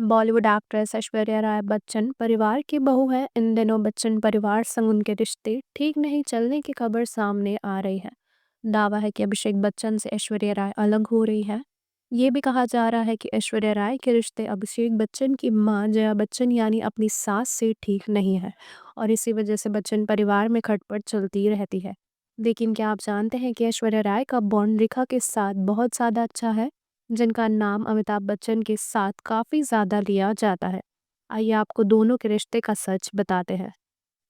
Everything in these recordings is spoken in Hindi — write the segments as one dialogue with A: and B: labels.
A: बॉलीवुड एक्ट्रेस ऐश्वर्या राय बच्चन परिवार की बहू है। इन दिनों बच्चन परिवार संग उनके रिश्ते ठीक नहीं चलने की खबर सामने आ रही है। दावा है कि अभिषेक बच्चन से ऐश्वर्या राय अलग हो रही है। ये भी कहा जा रहा है कि ऐश्वर्या राय के रिश्ते अभिषेक बच्चन की मां जया बच्चन यानी अपनी सास से ठीक नहीं है और इसी वजह से बच्चन परिवार में खटपट चलती रहती है। लेकिन क्या आप जानते हैं कि ऐश्वर्या राय का बॉन्ड रेखा के साथ बहुत ज़्यादा अच्छा है, जिनका नाम अमिताभ बच्चन के साथ काफ़ी ज़्यादा लिया जाता है। आइए आपको दोनों के रिश्ते का सच बताते हैं।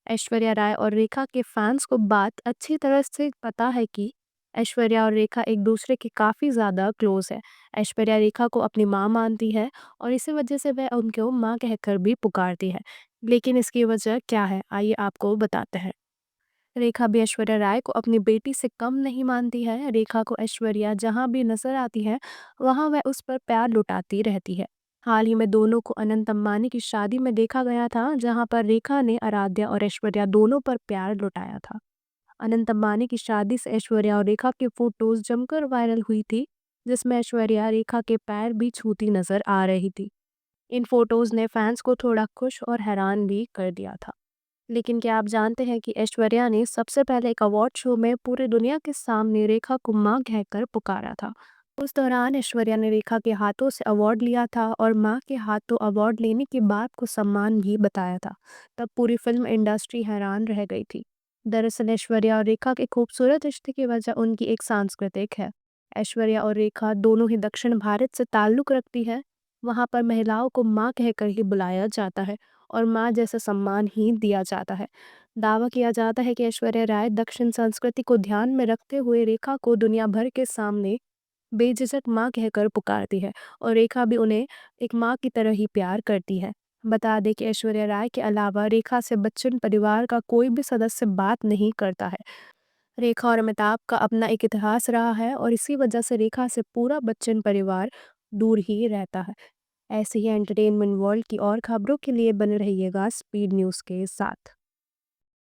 A: ऐश्वर्या राय और रेखा के फैंस को बात अच्छी तरह से पता है कि ऐश्वर्या और रेखा एक दूसरे के काफ़ी ज़्यादा क्लोज है। ऐश्वर्या रेखा को अपनी माँ मानती है और इसी वजह से वह उनको माँ कहकर भी पुकारती है। लेकिन इसकी वजह क्या है, आइए आपको बताते हैं। रेखा भी ऐश्वर्या राय को अपनी बेटी से कम नहीं मानती है। रेखा को ऐश्वर्या जहाँ भी नजर आती है, वहाँ वह उस पर प्यार लुटाती रहती है। हाल ही में दोनों को अनंत अंबानी की शादी में देखा गया था, जहाँ पर रेखा ने आराध्या और ऐश्वर्या दोनों पर प्यार लुटाया था। अनंत अंबानी की शादी से ऐश्वर्या और रेखा की फोटोज जमकर वायरल हुई थी, जिसमें ऐश्वर्या रेखा के पैर भी छूती नजर आ रही थी। इन फोटोज ने फैंस को थोड़ा खुश और हैरान भी कर दिया था। लेकिन क्या आप जानते हैं कि ऐश्वर्या ने सबसे पहले एक अवार्ड शो में पूरी दुनिया के सामने रेखा को मां कहकर पुकारा था। उस दौरान ऐश्वर्या ने रेखा के हाथों से अवार्ड लिया था और मां के हाथों अवार्ड लेने की बात को सम्मान भी बताया था। तब पूरी फिल्म इंडस्ट्री हैरान रह गई थी। दरअसल ऐश्वर्या और रेखा के खूबसूरत रिश्ते की वजह उनकी एक सांस्कृतिक है। ऐश्वर्या और रेखा दोनों ही दक्षिण भारत से ताल्लुक रखती है। वहाँ पर महिलाओं को माँ कहकर ही बुलाया जाता है और माँ जैसा सम्मान ही दिया जाता है। दावा किया जाता है कि ऐश्वर्या राय दक्षिण संस्कृति को ध्यान में रखते हुए रेखा को दुनिया भर के सामने बेझिझक माँ कहकर पुकारती है और रेखा भी उन्हें एक माँ की तरह ही प्यार करती है। बता दें कि ऐश्वर्या राय के अलावा रेखा से बच्चन परिवार का कोई भी सदस्य बात नहीं करता है। रेखा और अमिताभ का अपना एक इतिहास रहा है और इसी वजह से रेखा से पूरा बच्चन परिवार दूर ही रहता है। ऐसे ही एंटरटेनमेंट वर्ल्ड की और खबरों के लिए बने रहिएगा स्पीड न्यूज़ के साथ।